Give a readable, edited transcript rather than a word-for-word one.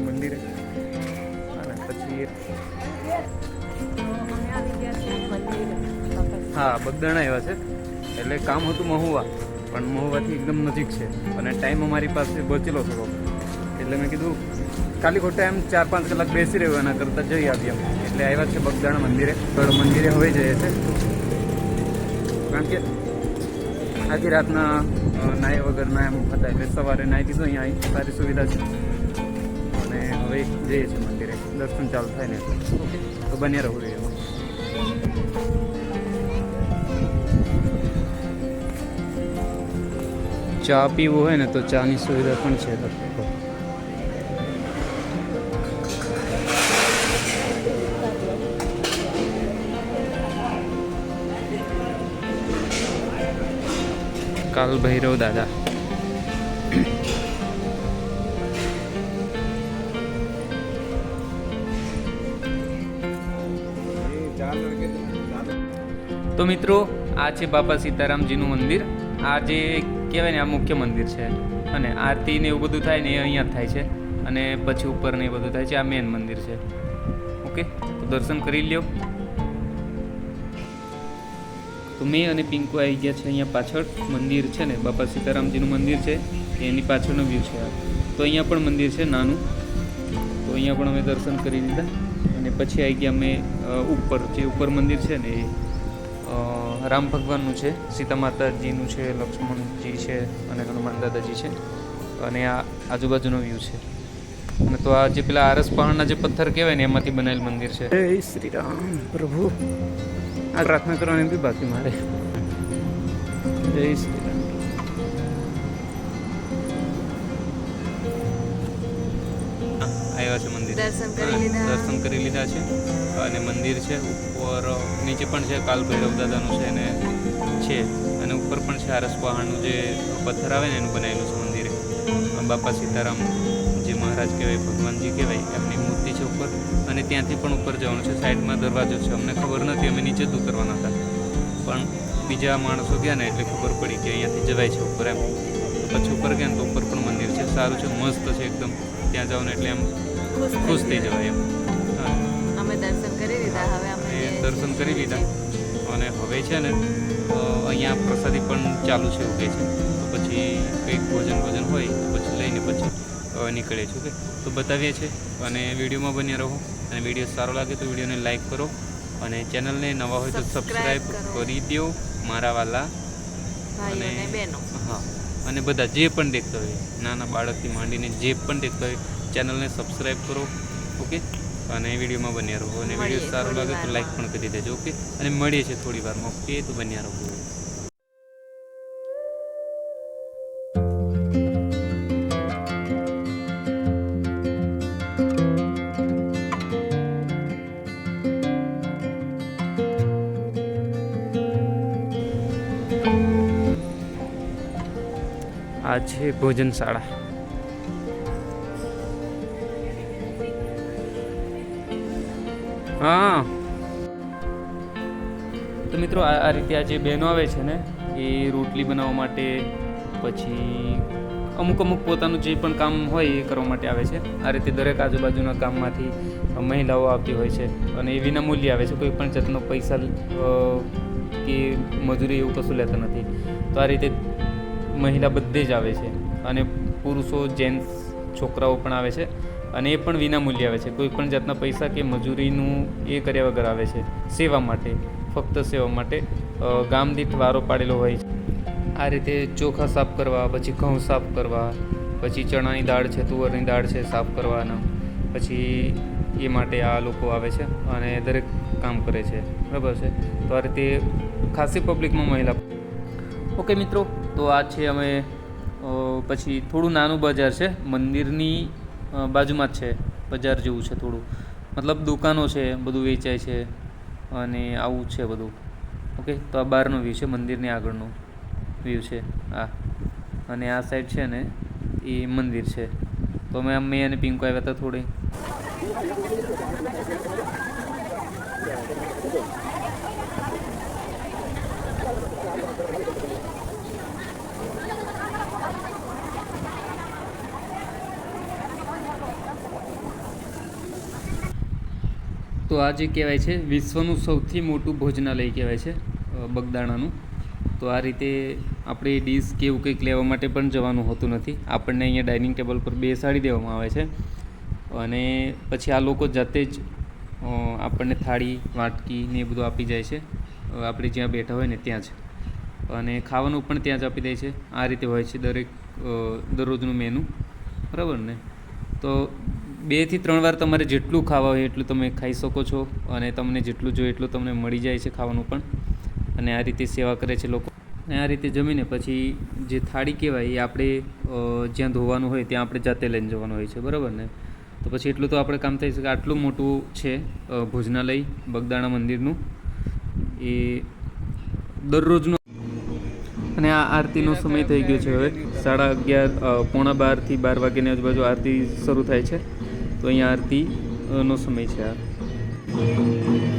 મંદિરે. અને પછી હા બગદાણા એવા છે, એટલે કામ હતું મહુવા, પણ મહુવાથી એકદમ નજીક છે અને ટાઈમ અમારી પાસે બચેલો થોડો, એટલે મેં કીધું ખાલી ખોટા એમ 4-5 કલાક બેસી રહ્યો એના કરતાં જઈ આવીએ એમ, એટલે આવ્યા છે બગદાણા મંદિરે. પણ મંદિરે હવે જઈએ છે, કારણ કે આખી રાતના નાહ્યા વગરના એમ હતા, એટલે સવારે નાહી દીધું. અહીંયા સારી સુવિધા છે અને હવે જઈએ છીએ મંદિરે, દર્શન ચાલુ થાય ને ઓકે. તો બન્યા રહું જોઈએ એમાં. ચા પીવું હોય ને તો ચાની સુવિધા પણ છે. કાલ ભૈરવ દાદા. તો મિત્રો આ છે બાપા સીતારામજીનું મંદિર. આ જે કહેવાય ને આ મુખ્ય મંદિર છે, અને આરતી ને એવું બધું થાય ને એ અહીંયા જ થાય છે, અને પછી ઉપર ને એ બધું થાય છે. આ મેન મંદિર છે. ઓકે, તો દર્શન કરી લ્યો. તો મેં અને પિંકુ આવી ગયા છે અહીંયા પાછળ. મંદિર છે ને બાપા સીતારામજીનું મંદિર છે, એની પાછળનો વ્યૂ છે આ. તો અહીંયા પણ મંદિર છે નાનું, તો અહીંયા પણ અમે દર્શન કરી લીધા. અને પછી આવી ગયા અમે ઉપર, જે ઉપર મંદિર છે ને એ રામ ભગવાનનું છે, સીતા માતાજીનું છે, લક્ષ્મણજી છે અને હનુમાન દાદાજી છે, અને આ આજુબાજુનો વ્યૂ છે. અને તો આ જે પેલા આરસ પહાડના જે પથ્થર કહેવાય ને એમાંથી બનેલ મંદિર છે. જય શ્રી રામ પ્રભુ. આ પ્રાર્થના કરવાની બી બાકી મારે. જય શ્રી રામ. આવ્યા છે મંદિર, દર્શન કરી લીધા છે. અને મંદિર છે ઉપર, નીચે પણ છે કાલ ભૈરવ દાદાનું છે અને છે, અને ઉપર પણ છે આરસ પહાડનું જે પથ્થર આવે ને એનું બનાવેલું છે મંદિરે. બાપા સીતારામ જે મહારાજ કહેવાય, ભગવાનજી કહેવાય, એમની મૂર્તિ છે ઉપર. અને ત્યાંથી પણ ઉપર જવાનું છે, સાઈડમાં દરવાજો છે. અમને ખબર નથી, અમે નીચે જ ઉતરવાના હતા, પણ બીજા માણસો ગયા ને એટલે ખબર પડી કે અહીંયાથી જવાય છે ઉપર એમ. તો પછી ઉપર ગયા ને તો ઉપર પણ મંદિર છે, સારું છે, મસ્ત છે એકદમ. ત્યાં જાઓ ને એટલે એમ ખુશ થઈ જવાય એમ. અમે દર્શન કરી લીધા. હવે અમે દર્શન કરી લીધા અને હવે છે ને અહીંયા પ્રસાદી પણ ચાલુ છે એવું કહે છે. તો પછી કંઈક ભોજન હોય તો પછી લઈને પછી નીકળે છે. ઓકે, તો બતાવીએ છીએ અને વિડીયોમાં બન્યા રહો. અને વિડીયો સારો લાગે તો વિડીયોને લાઈક કરો, અને ચેનલને નવા હોય તો સબસ્ક્રાઈબ કરી દો મારા વાલા ભાઈઓ અને બહેનો. હા, અને બધા જે પણ દેખતા હોય, નાના બાળકથી માંડીને જે પણ દેખતા હોય, ચેનલને સબસ્ક્રાઈબ કરો. ઓકે, અને વિડીયોમાં બન્યા રહો. અને વિડીયો સારો લાગે તો લાઈક પણ કરી દેજો. ઓકે, અને મળીએ છીએ થોડી વારમાં. ઓકે, તો બન્યા રહો. આ છે ભોજનશાળા. હા, તો મિત્રો આ રીતે આ જે બહેનો આવે છે ને એ રોટલી બનાવવા માટે, પછી અમુક પોતાનું જે પણ કામ હોય એ કરવા માટે આવે છે. આ રીતે દરેક આજુબાજુના ગામમાંથી મહિલાઓ આવતી હોય છે, અને એ વિના મૂલ્યે આવે છે. કોઈ પણ જાતનો પૈસા કે મજૂરી એવું કશું લેતા નથી. તો આ રીતે મહિલા બધે જ આવે છે, અને પુરુષો, જેન્ટ્સ, છોકરાઓ પણ આવે છે, અને એ પણ વિના મૂલ્યે આવે છે. કોઈ પણ જાતના પૈસા કે મજૂરીનું એ કર્યા વગર આવે છે, સેવા માટે, ફક્ત સેવા માટે. ગામ દીઠ વારો પાડેલો હોય છે. આ રીતે ચોખા સાફ કરવા, પછી ઘઉં સાફ કરવા, પછી ચણાની દાળ છે, તુવરની દાળ છે સાફ કરવાના, પછી એ માટે આ લોકો આવે છે અને દરેક કામ કરે છે. બરાબર છે. તો આ રીતે ખાસી પબ્લિકમાં મહિલા. ઓકે મિત્રો, તો આ છે અમે પછી થોડું નાનું બજાર છે, મંદિરની બાજુમાં જ છે, બજાર જેવું છે થોડું, મતલબ દુકાનો છે, બધું વેચાય છે અને આવું છે બધું. ઓકે, તો આ બહારનો વ્યૂ છે, મંદિરની આગળનો વ્યૂ છે આ. અને આ સાઈડ છે ને એ મંદિર છે. તો મેં અને પિંકો આવ્યા હતા થોડી. તો આ જે કહેવાય છે વિશ્વનું સૌથી મોટું ભોજનાલય કહેવાય છે બગદાણાનું. તો આ રીતે આપણે ડીશ કે એવું કંઈક લેવા માટે પણ જવાનું હોતું નથી. આપણને અહીંયા ડાઇનિંગ ટેબલ પર બેસાડી દેવામાં આવે છે અને પછી આ લોકો જાતે જ આપણને થાળી વાટકી ને એ બધું આપી જાય છે આપણે જ્યાં બેઠા હોય ને ત્યાં જ. અને ખાવાનું પણ ત્યાં જ આપી દે છે. આ રીતે હોય છે દરરોજનું મેનુ, બરાબર ને. તો 2 થી 3 વાર તમારે જેટલું ખાવા હોય એટલું તમે ખાઈ શકો છો અને તમને જેટલું જોઈએ એટલું તમને મળી જાય છે ખાવાનું પણ. અને આ રીતે સેવા કરે છે લોકો. અને આ રીતે જમીને પછી જે થાળી કહેવાય એ આપણે જ્યાં ધોવાનું હોય ત્યાં આપણે જાતે લઈને જવાનું હોય છે, બરાબર ને. તો પછી એટલું તો આપણે કામ થઈ શકે. આટલું મોટું છે ભોજનાલય બગદાણા મંદિરનું એ દરરોજનું. અને આ આરતીનો સમય થઈ ગયો છે હવે 11:30 પોણા 12 થી 12 વાગ્યાની આજુબાજુ આરતી શરૂ થાય છે. તો અહીંયા આરતીનો સમય છે આ.